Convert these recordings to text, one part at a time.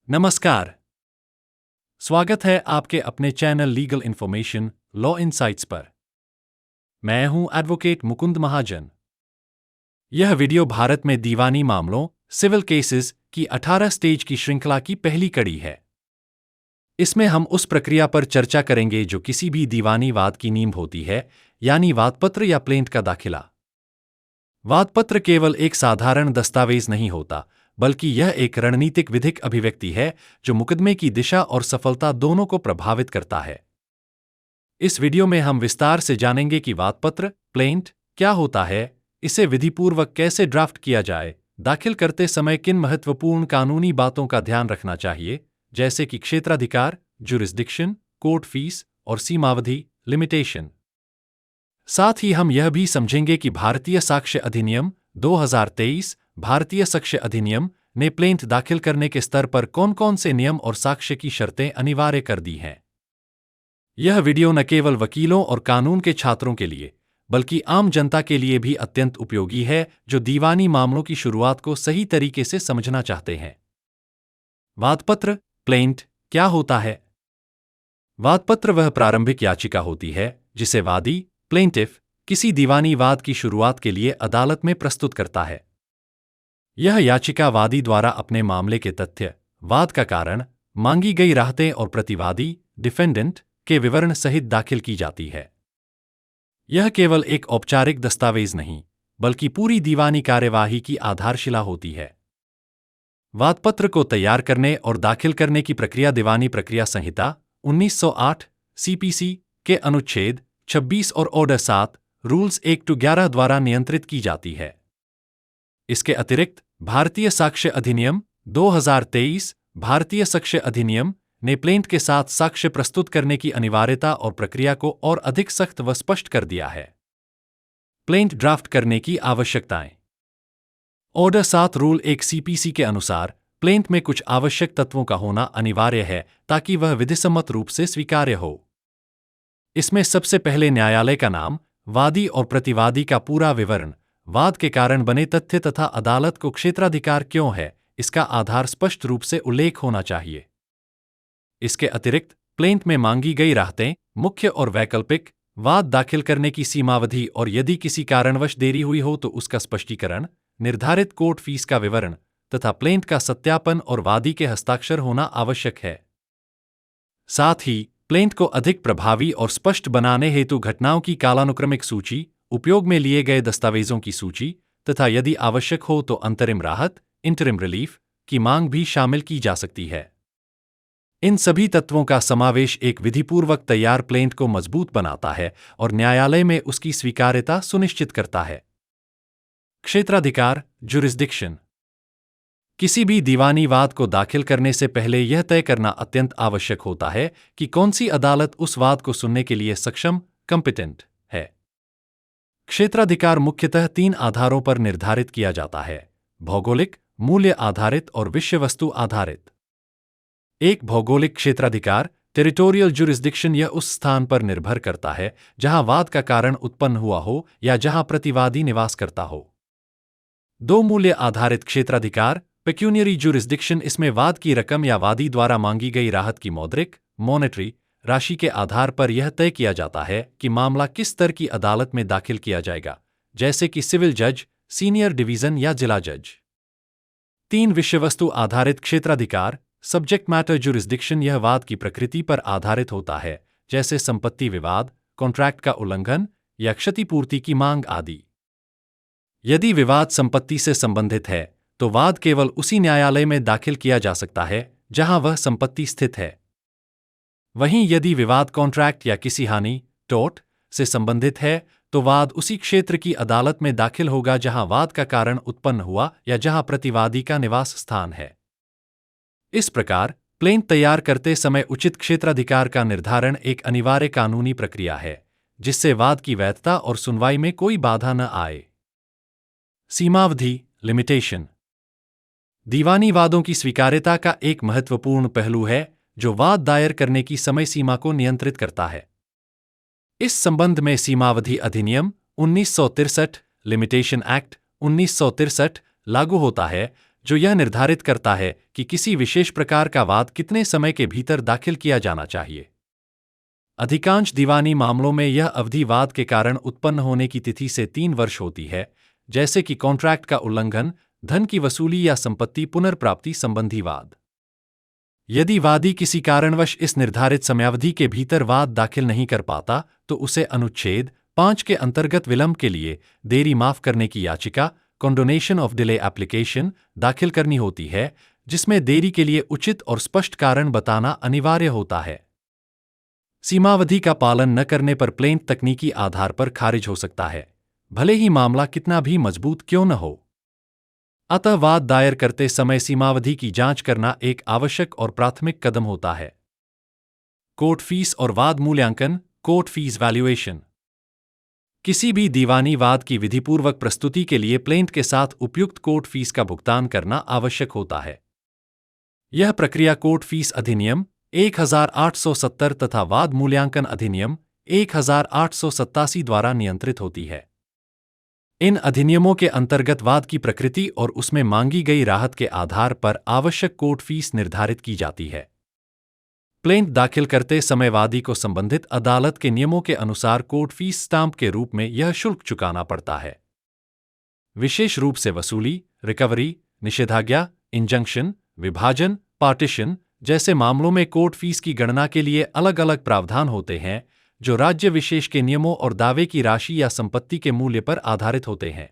नमस्कार। स्वागत है आपके अपने channel legal information law insights पर। मैं हूं एडवोकेट मुकुंद महाजन। यह वीडियो भारत में दीवानी मामलों सिविल केसेस की 18 स्टेज की श्रृंखला की पहली कड़ी है। इसमें हम उस प्रक्रिया पर चर्चा करेंगे जो किसी भी दीवानी वाद की नींव होती है, यानी वादपत्र या प्लेंट का दाखिला। वादपत्र केवल एक साधारण दस्तावेज नहीं होता, बल्कि यह एक रणनीतिक विधिक अभिव्यक्ति है जो मुकदमे की दिशा और सफलता दोनों को प्रभावित करता है। इस वीडियो में हम विस्तार से जानेंगे कि वादपत्र प्लेंट क्या होता है, इसे विधिपूर्वक कैसे ड्राफ्ट किया जाए, दाखिल करते समय किन महत्वपूर्ण कानूनी बातों का ध्यान रखना चाहिए, जैसे कि क्षेत्राधिकार, जुरिस्डिक्शन, कोर्ट फीस और सीमावधि लिमिटेशन। साथ ही हम यह भी समझेंगे कि भारतीय साक्ष्य अधिनियम 2023 भारतीय साक्ष्य अधिनियम ने प्लेंट दाखिल करने के स्तर पर कौन-कौन से नियम और साक्ष्य की शर्तें अनिवार्य कर दी हैं। यह वीडियो न केवल वकीलों और कानून के छात्रों के लिए, बल्कि आम जनता के लिए भी अत्यंत उपयोगी है जो दीवानी मामलों की शुरुआत को सही तरीके से समझना चाहते हैं। वादपत्र प्लेंट क्या होता है? वादपत्र वह प्रारंभिक याचिका होती है जिसे वादी प्लेंटिफ किसी दीवानी वाद की शुरुआत के लिए अदालत में प्रस्तुत करता है। यह याचिका वादी द्वारा अपने मामले के तथ्य, वाद का कारण, मांगी गई राहतें और प्रतिवादी डिफेंडेंट के विवरण सहित दाखिल की जाती है। यह केवल एक औपचारिक दस्तावेज नहीं, बल्कि पूरी दीवानी कार्यवाही की आधारशिला होती है। वादपत्र को तैयार करने और दाखिल करने की प्रक्रिया दीवानी प्रक्रिया संहिता 1908 सीपीसी के अनुच्छेद 26 और ऑर्डर 7 रूल्स 1-11 द्वारा नियंत्रित की जाती है। इसके अतिरिक्त भारतीय साक्ष्य अधिनियम 2023 भारतीय साक्ष्य अधिनियम ने प्लेंट के साथ साक्ष्य प्रस्तुत करने की अनिवार्यता और प्रक्रिया को और अधिक सख्त व स्पष्ट कर दिया है। प्लेंट ड्राफ्ट करने की आवश्यकताएं। ऑर्डर 7 रूल 1 सीपीसी के अनुसार प्लेंट में कुछ आवश्यक तत्वों का होना अनिवार्य है ताकि वह विधिसम्मत रूप से स्वीकार्य हो। इसमें सबसे पहले न्यायालय का नाम, वादी और प्रतिवादी का पूरा विवरण, वाद के कारण बने तथ्य तथा अदालत को क्षेत्राधिकार क्यों है, इसका आधार स्पष्ट रूप से उल्लेख होना चाहिए। इसके अतिरिक्त प्लेंट में मांगी गई राहतें, मुख्य और वैकल्पिक, वाद दाखिल करने की सीमावधि और यदि किसी कारणवश देरी हुई हो तो उसका स्पष्टीकरण, निर्धारित कोर्ट फीस का विवरण तथा प्लेंट का सत्यापन और वादी के हस्ताक्षर होना आवश्यक है। साथ ही प्लेंट को अधिक प्रभावी और स्पष्ट बनाने हेतु घटनाओं की कालानुक्रमिक सूची, उपयोग में लिए गए दस्तावेजों की सूची तथा यदि आवश्यक हो तो अंतरिम राहत इंटरिम रिलीफ की मांग भी शामिल की जा सकती है। इन सभी तत्वों का समावेश एक विधिपूर्वक तैयार प्लेंट को मजबूत बनाता है और न्यायालय में उसकी स्वीकार्यता सुनिश्चित करता है। क्षेत्राधिकार जुरिस्डिक्शन। किसी भी दीवानी वाद को दाखिल करने से पहले यह तय करना अत्यंत आवश्यक होता है कि कौन सी अदालत उस वाद को सुनने के लिए सक्षम कंपिटेंट है। क्षेत्राधिकार मुख्यतः 3 आधारों पर निर्धारित किया जाता है: भौगोलिक, मूल्य आधारित और विषय वस्तु आधारित। एक भौगोलिक क्षेत्राधिकार टेरिटोरियल जुरिस्डिक्शन, यह उस स्थान पर निर्भर करता है जहां वाद का कारण उत्पन्न हुआ हो या जहां प्रतिवादी निवास करता हो। 2 मूल्य आधारित क्षेत्राधिकार पेक्यूनियरी जुरिस्डिक्शन, इसमें वाद की रकम या वादी द्वारा मांगी गई राहत की मौद्रिक मॉनेटरी राशि के आधार पर यह तय किया जाता है कि मामला किस स्तर की अदालत में दाखिल किया जाएगा, जैसे कि सिविल जज, सीनियर डिवीजन या जिला जज। 3 विषय वस्तु आधारित क्षेत्राधिकार सब्जेक्ट मैटर जुरिस्डिक्शन, यह वाद की प्रकृति पर आधारित होता है, जैसे संपत्ति विवाद, कॉन्ट्रैक्ट का उल्लंघन या क्षतिपूर्ति की मांग आदि। यदि विवाद संपत्ति से संबंधित है तो वाद केवल उसी न्यायालय में दाखिल किया जा सकता है जहां वह संपत्ति स्थित है। वहीं यदि विवाद कॉन्ट्रैक्ट या किसी हानि टोट से संबंधित है तो वाद उसी क्षेत्र की अदालत में दाखिल होगा जहां वाद का कारण उत्पन्न हुआ या जहां प्रतिवादी का निवास स्थान है। इस प्रकार प्लेंट तैयार करते समय उचित क्षेत्राधिकार का निर्धारण एक अनिवार्य कानूनी प्रक्रिया है, जिससे वाद की वैधता और सुनवाई में कोई बाधा न आए। सीमावधि लिमिटेशन दीवानी वादों की स्वीकार्यता का एक महत्वपूर्ण पहलू है जो वाद दायर करने की समय सीमा को नियंत्रित करता है। इस संबंध में सीमावधि अधिनियम 1963 लिमिटेशन एक्ट 1963 लागू होता है, जो यह निर्धारित करता है कि किसी विशेष प्रकार का वाद कितने समय के भीतर दाखिल किया जाना चाहिए। अधिकांश दीवानी मामलों में यह अवधि वाद के कारण उत्पन्न होने की तिथि से 3 वर्ष होती है, जैसे कि कॉन्ट्रैक्ट का उल्लंघन, धन की वसूली या संपत्ति पुनर्प्राप्ति संबंधी वाद। यदि वादी किसी कारणवश इस निर्धारित समयावधि के भीतर वाद दाखिल नहीं कर पाता, तो उसे अनुच्छेद 5 के अंतर्गत विलंब के लिए देरी माफ करने की याचिका, कंडोनेशन ऑफ डिले एप्लीकेशन, दाखिल करनी होती है, जिसमें देरी के लिए उचित और स्पष्ट कारण बताना अनिवार्य होता है। सीमावधि का पालन न करने पर प्लेंट तकनीकी आधार पर खारिज हो सकता है, भले ही मामला कितना भी मजबूत क्यों न हो। अतः वाद दायर करते समय सीमावधि की जांच करना एक आवश्यक और प्राथमिक कदम होता है। कोर्ट फीस और वाद मूल्यांकन, कोर्ट फीस वैल्यूएशन। किसी भी दीवानी वाद की विधिपूर्वक प्रस्तुति के लिए प्लेंट के साथ उपयुक्त कोर्ट फीस का भुगतान करना आवश्यक होता है। यह प्रक्रिया कोर्ट फीस अधिनियम 1870 तथा वाद मूल्यांकन अधिनियम 1887 द्वारा नियंत्रित होती है। इन अधिनियमों के अंतर्गत वाद की प्रकृति और उसमें मांगी गई राहत के आधार पर आवश्यक कोर्ट फीस निर्धारित की जाती है। प्लेंट दाखिल करते समय वादी को संबंधित अदालत के नियमों के अनुसार कोर्ट फीस स्टाम्प के रूप में यह शुल्क चुकाना पड़ता है। विशेष रूप से वसूली, रिकवरी, निषेधाज्ञा, इंजंक्शन, विभाजन, पार्टीशन जैसे मामलों में कोर्ट फीस की गणना के लिए अलग अलग प्रावधान होते हैं, जो राज्य विशेष के नियमों और दावे की राशि या संपत्ति के मूल्य पर आधारित होते हैं।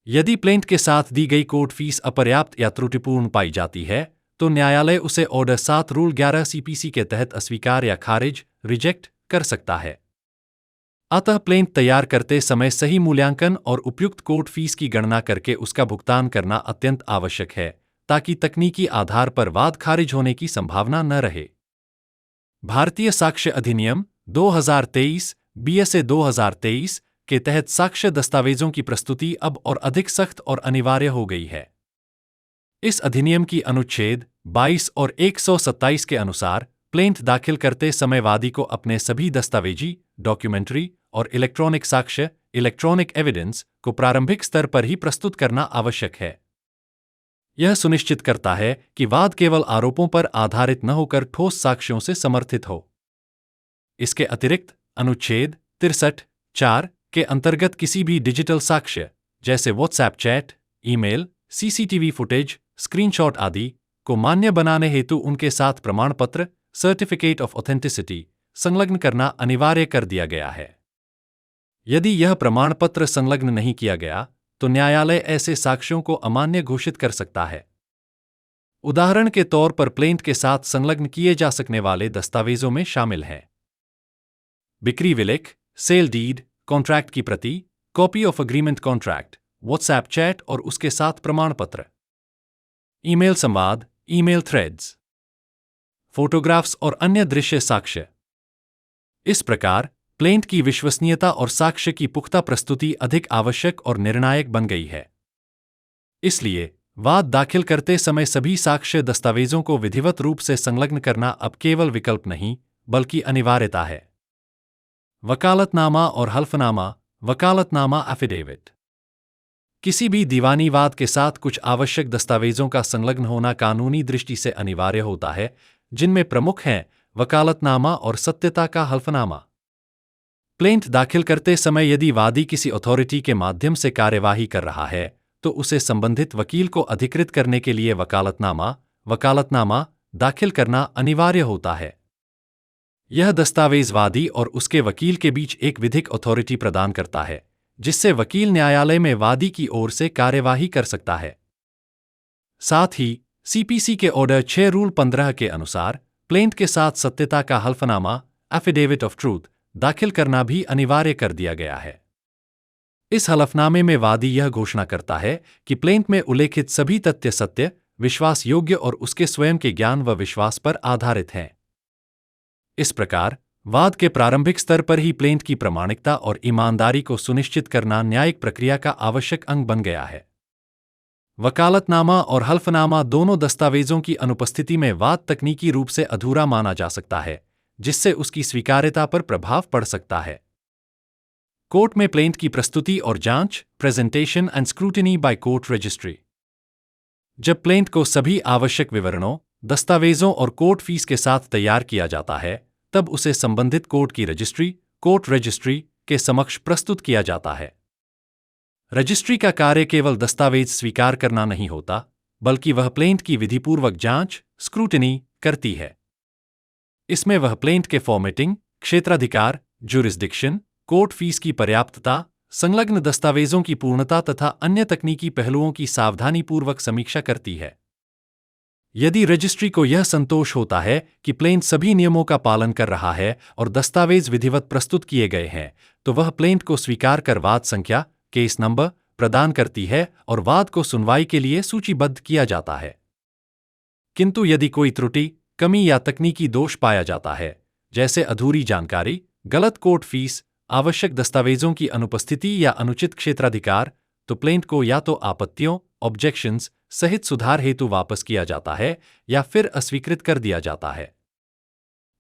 यदि प्लेंट के साथ दी गई कोर्ट फीस अपर्याप्त या त्रुटिपूर्ण पाई जाती है, तो न्यायालय उसे ऑर्डर 7 रूल 11 सीपीसी के तहत अस्वीकार या खारिज, रिजेक्ट कर सकता है। अतः प्लेंट तैयार करते समय सही मूल्यांकन और उपयुक्त कोर्ट फीस की गणना करके उसका भुगतान करना अत्यंत आवश्यक है, ताकि तकनीकी आधार पर वाद खारिज होने की संभावना न रहे। भारतीय साक्ष्य अधिनियम 2023 BSA 2023 के तहत साक्ष्य दस्तावेजों की प्रस्तुति अब और अधिक सख्त और अनिवार्य हो गई है। इस अधिनियम की अनुच्छेद 22 और 127 के अनुसार प्लेंट दाखिल करते समय वादी को अपने सभी दस्तावेजी, डॉक्यूमेंट्री और इलेक्ट्रॉनिक साक्ष्य, इलेक्ट्रॉनिक एविडेंस को प्रारंभिक स्तर पर ही प्रस्तुत करना आवश्यक है। यह सुनिश्चित करता है कि वाद केवल आरोपों पर आधारित न होकर ठोस साक्ष्यों से समर्थित हो। इसके अतिरिक्त अनुच्छेद 63(4) के अंतर्गत किसी भी डिजिटल साक्ष्य, जैसे WhatsApp chat, email, CCTV footage, screenshot आदि को मान्य बनाने हेतु उनके साथ प्रमाण पत्र, सर्टिफिकेट ऑफ ऑथेंटिसिटी, संलग्न करना अनिवार्य कर दिया गया है। यदि यह प्रमाण पत्र संलग्न नहीं किया गया, तो न्यायालय ऐसे साक्ष्यों को अमान्य घोषित कर सकता है। उदाहरण के तौर पर प्लेंट के साथ संलग्न किए जा सकने वाले दस्तावेजों में शामिल हैं बिक्री विलेख, सेल डीड, कॉन्ट्रैक्ट की प्रति, copy of agreement contract, WhatsApp chat और उसके साथ प्रमाण पत्र, ईमेल संवाद, ईमेल थ्रेड्स, फोटोग्राफ्स और अन्य दृश्य साक्ष्य। इस प्रकार प्लेंट की विश्वसनीयता और साक्ष्य की पुख्ता प्रस्तुति अधिक आवश्यक और निर्णायक बन गई है। इसलिए वाद दाखिल करते समय सभी साक्ष्य दस्तावेजों को विधिवत रूप से संलग्न करना अब केवल विकल्प नहीं, बल्कि अनिवार्यता है। वकालतनामा और हल्फनामा, वकालतनामा एफिडेविट। किसी भी दीवानी वाद के साथ कुछ आवश्यक दस्तावेजों का संलग्न होना कानूनी दृष्टि से अनिवार्य होता है, जिनमें प्रमुख हैं वकालतनामा और सत्यता का हल्फनामा। प्लेंट दाखिल करते समय यदि वादी किसी अथॉरिटी के माध्यम से कार्यवाही कर रहा है, तो उसे संबंधित वकील को अधिकृत करने के लिए वकालतनामा दाखिल करना अनिवार्य होता है। यह दस्तावेज वादी और उसके वकील के बीच एक विधिक अथॉरिटी प्रदान करता है, जिससे वकील न्यायालय में वादी की ओर से कार्यवाही कर सकता है। साथ ही सीपीसी के ऑर्डर 6 रूल 15 के अनुसार प्लेंट के साथ सत्यता का हल्फनामा, एफिडेविट ऑफ ट्रूथ, दाखिल करना भी अनिवार्य कर दिया गया है। इस हलफनामे में वादी यह घोषणा करता है कि प्लेंट में उल्लेखित सभी तथ्य सत्य, विश्वास योग्य और उसके स्वयं के ज्ञान व विश्वास पर आधारित हैं। इस प्रकार वाद के प्रारंभिक स्तर पर ही प्लेंट की प्रामाणिकता और ईमानदारी को सुनिश्चित करना न्यायिक प्रक्रिया का आवश्यक अंग बन गया है। वकालतनामा और हल्फनामा दोनों दस्तावेजों की अनुपस्थिति में वाद तकनीकी रूप से अधूरा माना जा सकता है, जिससे उसकी स्वीकार्यता पर प्रभाव पड़ सकता है। कोर्ट में प्लेंट की प्रस्तुति और जांच, presentation and scrutiny by court registry. जब प्लेंट को सभी आवश्यक विवरणों, दस्तावेजों और कोर्ट फीस के साथ तैयार किया जाता है, तब उसे संबंधित कोर्ट की रजिस्ट्री, कोर्ट रजिस्ट्री, के समक्ष प्रस्तुत किया जाता है। रजिस्ट्री का कार्य केवल दस्तावेज स्वीकार करना नहीं होता, बल्कि वह प्लेंट की विधिपूर्वक जांच, स्क्रूटिनी, करती है। इसमें वह प्लेंट के फॉर्मेटिंग, क्षेत्राधिकार, ज्यूरिसडिक्शन, कोर्ट फीस की पर्याप्तता, संलग्न दस्तावेजों की पूर्णता तथा अन्य तकनीकी पहलुओं की सावधानीपूर्वक समीक्षा करती है। यदि रजिस्ट्री को यह संतोष होता है कि प्लेंट सभी नियमों का पालन कर रहा है और दस्तावेज विधिवत प्रस्तुत किए गए हैं, तो वह प्लेंट को स्वीकार कर वाद संख्या, केस नंबर, प्रदान करती है और वाद को सुनवाई के लिए सूचीबद्ध किया जाता है। किंतु यदि कोई त्रुटि, कमी या तकनीकी दोष पाया जाता है, जैसे अधूरी जानकारी, गलत कोर्ट फीस, आवश्यक दस्तावेजों की अनुपस्थिति या अनुचित क्षेत्राधिकार, तो प्लेंट को या तो आपत्तियों, ऑब्जेक्शंस सहित सुधार हेतु वापस किया जाता है या फिर अस्वीकृत कर दिया जाता है।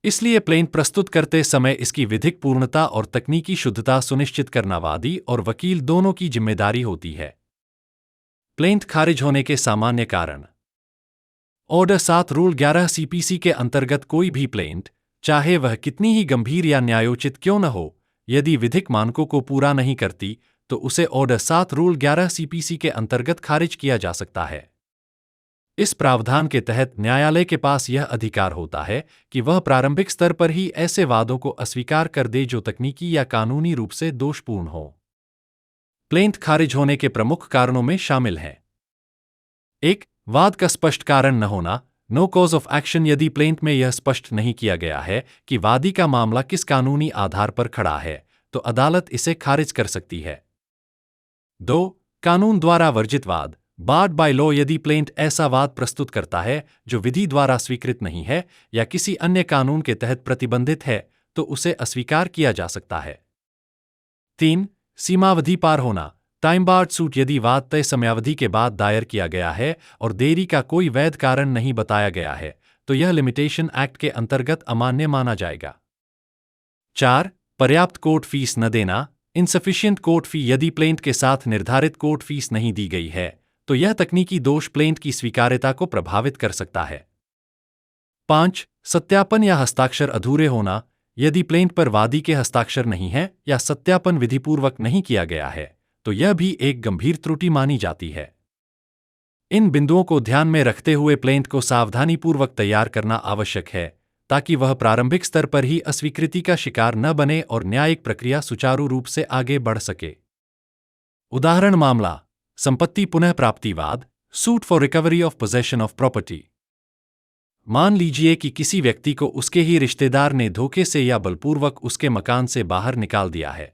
इसलिए प्लेंट प्रस्तुत करते समय इसकी विधिक पूर्णता और तकनीकी शुद्धता सुनिश्चित करना वादी और वकील दोनों की जिम्मेदारी होती है। प्लेंट खारिज होने के सामान्य कारण। ऑर्डर 7 रूल 11 सीपीसी के अंतर्गत कोई भी प्लेंट, चाहे वह कितनी ही गंभीर या न्यायोचित क्यों न हो, यदि विधिक मानकों को पूरा नहीं करती, तो उसे ऑर्डर 7 रूल 11 सीपीसी के अंतर्गत खारिज किया जा सकता है। इस प्रावधान के तहत न्यायालय के पास यह अधिकार होता है कि वह प्रारंभिक स्तर पर ही ऐसे वादों को अस्वीकार कर दे जो तकनीकी या कानूनी रूप से दोषपूर्ण हो। प्लेंट खारिज होने के प्रमुख कारणों में शामिल हैं: 1. वाद का स्पष्ट कारण न होना, नो कॉज ऑफ एक्शन। यदि प्लेंट में यह स्पष्ट नहीं किया गया है कि वादी का मामला किस कानूनी आधार पर खड़ा है, तो अदालत इसे खारिज कर सकती है। 2. कानून द्वारा वर्जित वाद, बार्ड बाय लॉ। यदि प्लेंट ऐसा वाद प्रस्तुत करता है जो विधि द्वारा स्वीकृत नहीं है या किसी अन्य कानून के तहत प्रतिबंधित है, तो उसे अस्वीकार किया जा सकता है। 3. सीमावधि पार होना, टाइम बार्ड सूट। यदि वाद तय समयावधि के बाद दायर किया गया है और देरी का कोई वैध कारण नहीं बताया गया है, तो यह लिमिटेशन एक्ट के अंतर्गत अमान्य माना जाएगा। 4. पर्याप्त कोर्ट फीस न देना, इनसफिशिएंट कोर्ट फी। यदि प्लेंट के साथ निर्धारित कोर्ट फीस नहीं दी गई है, तो यह तकनीकी दोष प्लेंट की स्वीकार्यता को प्रभावित कर सकता है। 5. सत्यापन या हस्ताक्षर अधूरे होना, यदि प्लेंट पर वादी के हस्ताक्षर नहीं है या सत्यापन विधिपूर्वक नहीं किया गया है, तो यह भी एक गंभीर त्रुटि मानी जाती है। इन बिंदुओं को ध्यान में रखते हुए प्लेंट को सावधानीपूर्वक तैयार करना आवश्यक है, ताकि वह प्रारंभिक स्तर पर ही अस्वीकृति का शिकार न बने और न्यायिक प्रक्रिया सुचारू रूप से आगे बढ़ सके। उदाहरण मामला: संपत्ति पुनः प्राप्तिवाद, suit for recovery of possession of property. मान लीजिए कि किसी व्यक्ति को उसके ही रिश्तेदार ने धोखे से या बलपूर्वक उसके मकान से बाहर निकाल दिया है।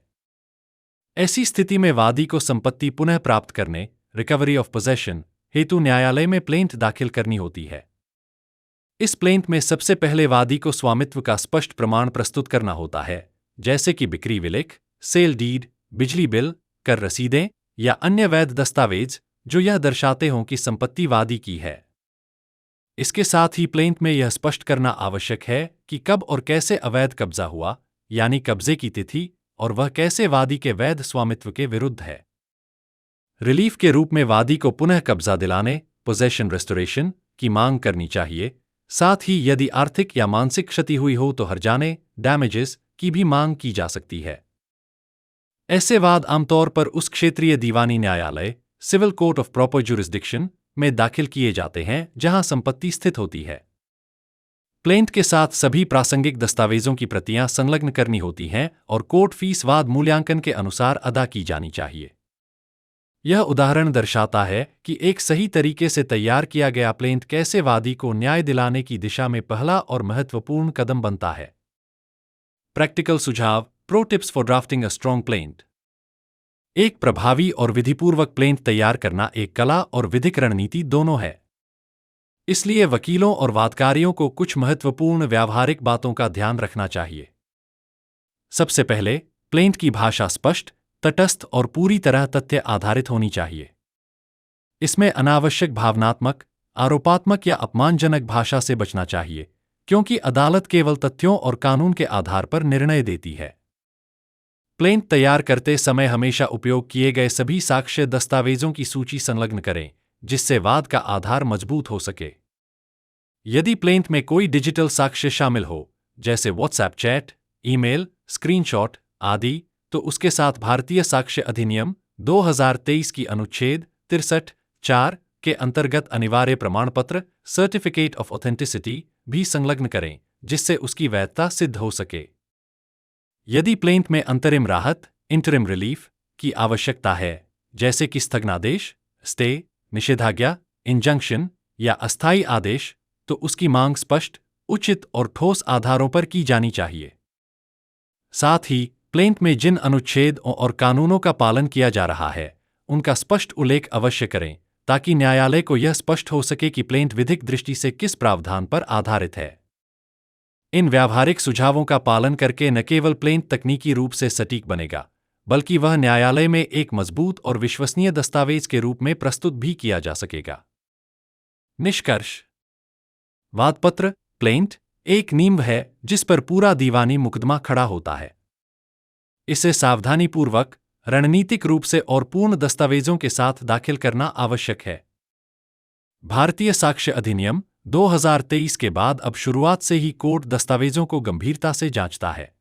ऐसी स्थिति में वादी को संपत्ति पुनः प्राप्त करने, रिकवरी ऑफ पोजेशन, हेतु न्यायालय में प्लेंट दाखिल करनी होती है। इस प्लेंट में सबसे पहले वादी को स्वामित्व का स्पष्ट प्रमाण प्रस्तुत करना होता है, जैसे कि बिक्री विलेख, सेल डीड, बिजली बिल, कर रसीदें या अन्य वैध दस्तावेज जो यह दर्शाते हों कि संपत्ति वादी की है। इसके साथ ही प्लेंट में यह स्पष्ट करना आवश्यक है कि कब और कैसे अवैध कब्जा हुआ, यानी कब्जे की तिथि, और वह कैसे वादी के वैध स्वामित्व के विरुद्ध है। रिलीफ के रूप में वादी को पुनः कब्जा दिलाने, पोजेशन रेस्टोरेशन, की मांग करनी चाहिए। साथ ही यदि आर्थिक या मानसिक क्षति हुई हो तो हर्जाने, डैमेजेस, की भी मांग की जा सकती है। ऐसे वाद आमतौर पर उस क्षेत्रीय दीवानी न्यायालय, civil court of proper jurisdiction, में दाखिल किए जाते हैं जहां संपत्ति स्थित होती है। प्लेंट के साथ सभी प्रासंगिक दस्तावेजों की प्रतियां संलग्न करनी होती हैं और कोर्ट फीस वाद मूल्यांकन के अनुसार अदा की जानी चाहिए। यह उदाहरण दर्शाता है कि एक सही तरीके से तैयार किया गया प्लेंट कैसे वादी को न्याय दिलाने की दिशा में पहला और महत्वपूर्ण कदम बनता है। प्रैक्टिकल सुझाव, pro tips for drafting a strong plaint. एक प्रभावी और विधिपूर्वक प्लेंट तैयार करना एक कला और विधिक रणनीति दोनों है। इसलिए वकीलों और वादकारियों को कुछ महत्वपूर्ण व्यावहारिक बातों का ध्यान रखना चाहिए। सबसे पहले, प्लेंट की भाषा स्पष्ट, तटस्थ और पूरी तरह तथ्य आधारित होनी चाहिए। इसमें अनावश्यक भावनात्मक, आरोपात्मक या अपमानजनक भाषा से बचना चाहिए, क्योंकि अदालत केवल तथ्यों और कानून के आधार पर निर्णय देती है। प्लेंट तैयार करते समय हमेशा उपयोग किए गए सभी साक्ष्य दस्तावेजों की सूची संलग्न करें, जिससे वाद का आधार मजबूत हो सके। यदि प्लेंट में कोई डिजिटल साक्ष्य शामिल हो, जैसे व्हाट्सएप चैट, ईमेल, स्क्रीनशॉट आदि, तो उसके साथ भारतीय साक्ष्य अधिनियम 2023 की अनुच्छेद 63(4) के अंतर्गत अनिवार्य प्रमाणपत्र सर्टिफिकेट ऑफ ऑथेंटिसिटी भी संलग्न करें, जिससे उसकी वैधता सिद्ध हो सके। यदि प्लेंट में अंतरिम राहत इंटरिम रिलीफ की आवश्यकता है, जैसे कि स्थगनादेश, स्टे, निषेधाज्ञा, इंजंक्शन या अस्थायी आदेश, तो उसकी मांग स्पष्ट, उचित और ठोस आधारों पर की जानी चाहिए। साथ ही प्लेंट में जिन अनुच्छेदों और कानूनों का पालन किया जा रहा है, उनका स्पष्ट उल्लेख अवश्य करें, ताकि न्यायालय को यह स्पष्ट हो सके कि प्लेंट विधिक दृष्टि से किस प्रावधान पर आधारित है। इन व्यावहारिक सुझावों का पालन करके न केवल प्लेंट तकनीकी रूप से सटीक बनेगा, बल्कि वह न्यायालय में एक मजबूत और विश्वसनीय दस्तावेज के रूप में प्रस्तुत भी किया जा सकेगा। निष्कर्ष: वादपत्र प्लेंट एक नींव है जिस पर पूरा दीवानी मुकदमा खड़ा होता है। इसे सावधानीपूर्वक, रणनीतिक रूप से और पूर्ण दस्तावेजों के साथ दाखिल करना आवश्यक है। भारतीय साक्ष्य अधिनियम 2023 के बाद अब शुरुआत से ही कोर्ट दस्तावेजों को गंभीरता से जांचता है।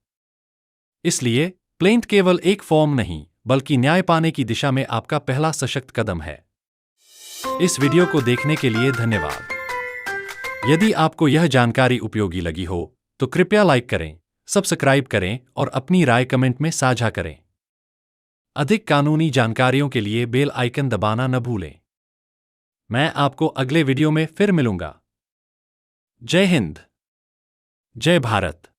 इसलिए प्लेंट केवल एक फॉर्म नहीं, बल्कि न्याय पाने की दिशा में आपका पहला सशक्त कदम है। इस वीडियो को देखने के लिए धन्यवाद। यदि आपको यह जानकारी उपयोगी लगी हो, तो कृपया लाइक करें, सब्सक्राइब करें और अपनी राय कमेंट में साझा करें। अधिक कानूनी जानकारियों के लिए बेल आइकन दबाना न भूलें। मैं आपको अगले वीडियो में फिर मिलूंगा। जय हिंद, जय भारत।